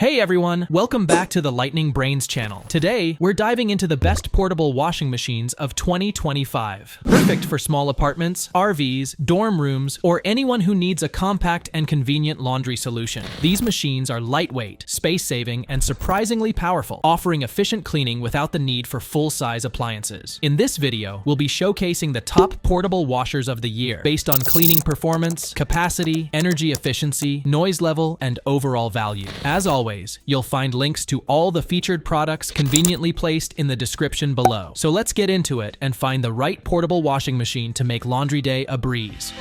Hey everyone, welcome back to the Lightning Brains channel. Today, we're diving into the best portable washing machines of 2025. Perfect for small apartments, RVs, dorm rooms, or anyone who needs a compact and convenient laundry solution. These machines are lightweight, space-saving, and surprisingly powerful, offering efficient cleaning without the need for full-size appliances. In this video, we'll be showcasing the top portable washers of the year based on cleaning performance, capacity, energy efficiency, noise level, and overall value. As always, you'll find links to all the featured products conveniently placed in the description below. So let's get into it and find the right portable washing machine to make laundry day a breeze.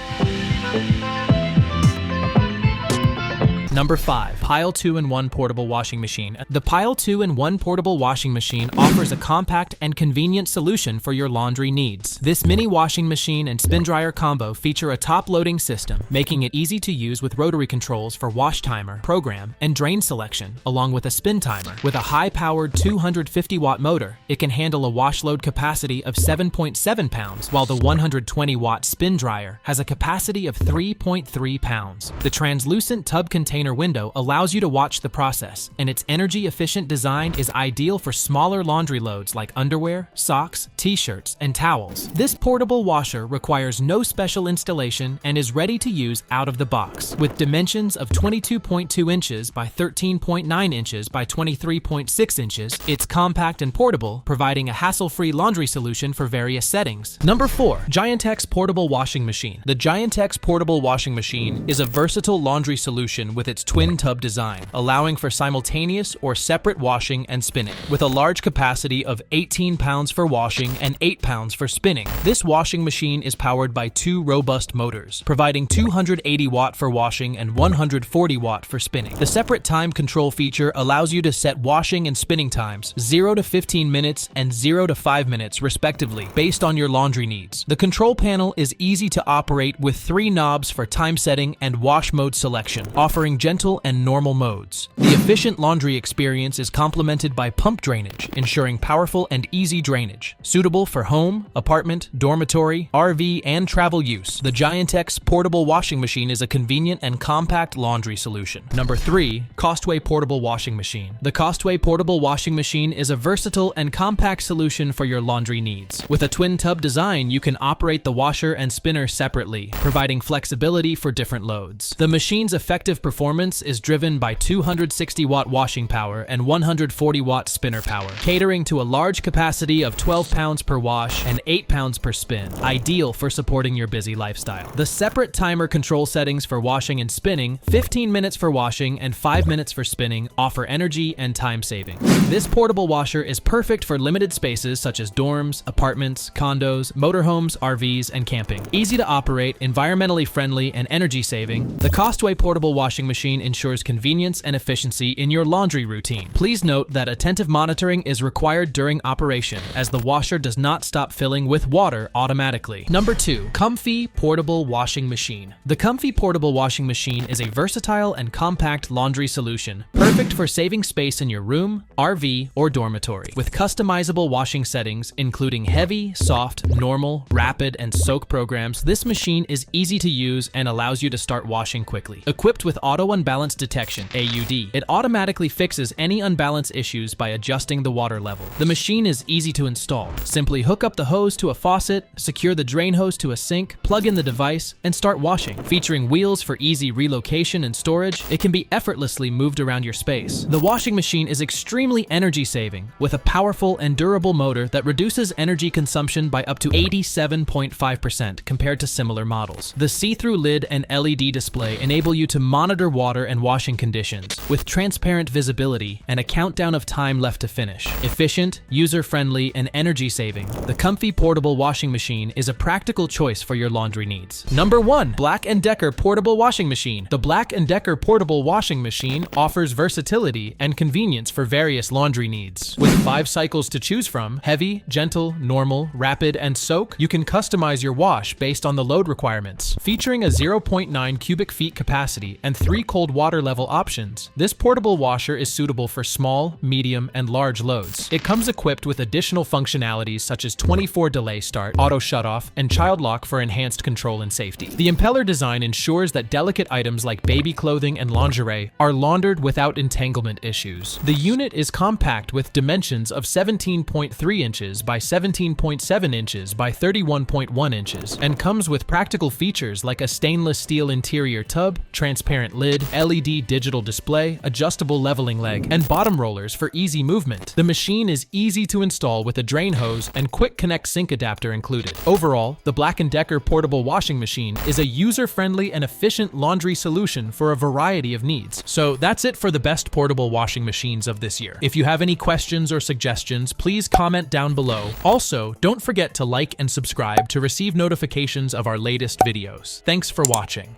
Number 5. Pyle 2-in-1 Portable Washing Machine. The Pyle 2-in-1 Portable Washing Machine offers a compact and convenient solution for your laundry needs. This mini washing machine and spin dryer combo feature a top-loading system, making it easy to use with rotary controls for wash timer, program, and drain selection, along with a spin timer. With a high-powered 250-watt motor, it can handle a wash load capacity of 7.7 pounds, while the 120-watt spin dryer has a capacity of 3.3 pounds. The translucent tub container window allows you to watch the process, and its energy-efficient design is ideal for smaller laundry loads like underwear, socks, t-shirts, and towels. This portable washer requires no special installation and is ready to use out of the box. With dimensions of 22.2 inches by 13.9 inches by 23.6 inches, it's compact and portable, providing a hassle-free laundry solution for various settings. Number 4. Giantex Portable Washing Machine. The Giantex Portable Washing Machine is a versatile laundry solution with its twin tub design, allowing for simultaneous or separate washing and spinning. With a large capacity of 18 pounds for washing and 8 pounds for spinning, this washing machine is powered by two robust motors, providing 280 watt for washing and 140 watt for spinning. The separate time control feature allows you to set washing and spinning times 0 to 15 minutes and 0 to 5 minutes respectively, based on your laundry needs. The control panel is easy to operate with 3 knobs for time setting and wash mode selection, offering gentle and normal modes. The efficient laundry experience is complemented by pump drainage, ensuring powerful and easy drainage. Suitable for home, apartment, dormitory, RV, and travel use, the Giantex Portable Washing Machine is a convenient and compact laundry solution. Number 3. Costway Portable Washing Machine. The Costway Portable Washing Machine is a versatile and compact solution for your laundry needs. With a twin tub design, you can operate the washer and spinner separately, providing flexibility for different loads. The machine's effective performance is driven by 260 watt washing power and 140 watt spinner power, catering to a large capacity of 12 pounds per wash and 8 pounds per spin, ideal for supporting your busy lifestyle. The separate timer control settings for washing and spinning, 15 minutes for washing and 5 minutes for spinning, offer energy and time saving. This portable washer is perfect for limited spaces such as dorms, apartments, condos, motorhomes, RVs, and camping. Easy to operate, environmentally friendly, and energy saving, the Costway Portable Washing Machine ensures convenience and efficiency in your laundry routine. Please note that attentive monitoring is required during operation, as the washer does not stop filling with water automatically. Number 2. Comfee Portable Washing Machine. The Comfee Portable Washing Machine is a versatile and compact laundry solution, perfect for saving space in your room, RV, or dormitory. With customizable washing settings, including heavy, soft, normal, rapid, and soak programs, this machine is easy to use and allows you to start washing quickly. Equipped with auto unbalance detection (AUD), it automatically fixes any unbalance issues by adjusting the water level. The machine is easy to install. Simply hook up the hose to a faucet, secure the drain hose to a sink, plug in the device, and start washing. Featuring wheels for easy relocation and storage, it can be effortlessly moved around your space. The washing machine is extremely energy saving, with a powerful and durable motor that reduces energy consumption by up to 87.5% compared to similar models. The see-through lid and LED display enable you to monitor water and washing conditions, with transparent visibility and a countdown of time left to finish. Efficient, user-friendly, and energy-saving, the Comfee Portable Washing Machine is a practical choice for your laundry needs. Number 1. Black & Decker Portable Washing Machine. The Black & Decker Portable Washing Machine offers versatility and convenience for various laundry needs. With 5 cycles to choose from, heavy, gentle, normal, rapid, and soak, you can customize your wash based on the load requirements. Featuring a 0.9 cubic feet capacity and 3 3 cold water level options. This portable washer is suitable for small, medium, and large loads. It comes equipped with additional functionalities such as 24 delay start, auto shutoff, and child lock for enhanced control and safety. The impeller design ensures that delicate items like baby clothing and lingerie are laundered without entanglement issues. The unit is compact with dimensions of 17.3 inches by 17.7 inches by 31.1 inches and comes with practical features like a stainless steel interior tub, transparent lid, LED digital display, adjustable leveling leg, and bottom rollers for easy movement. The machine is easy to install with a drain hose and quick connect sink adapter included. Overall, the Black & Decker portable washing machine is a user-friendly and efficient laundry solution for a variety of needs. So that's it for the best portable washing machines of this year. If you have any questions or suggestions, please comment down below. Also, don't forget to like and subscribe to receive notifications of our latest videos. Thanks for watching.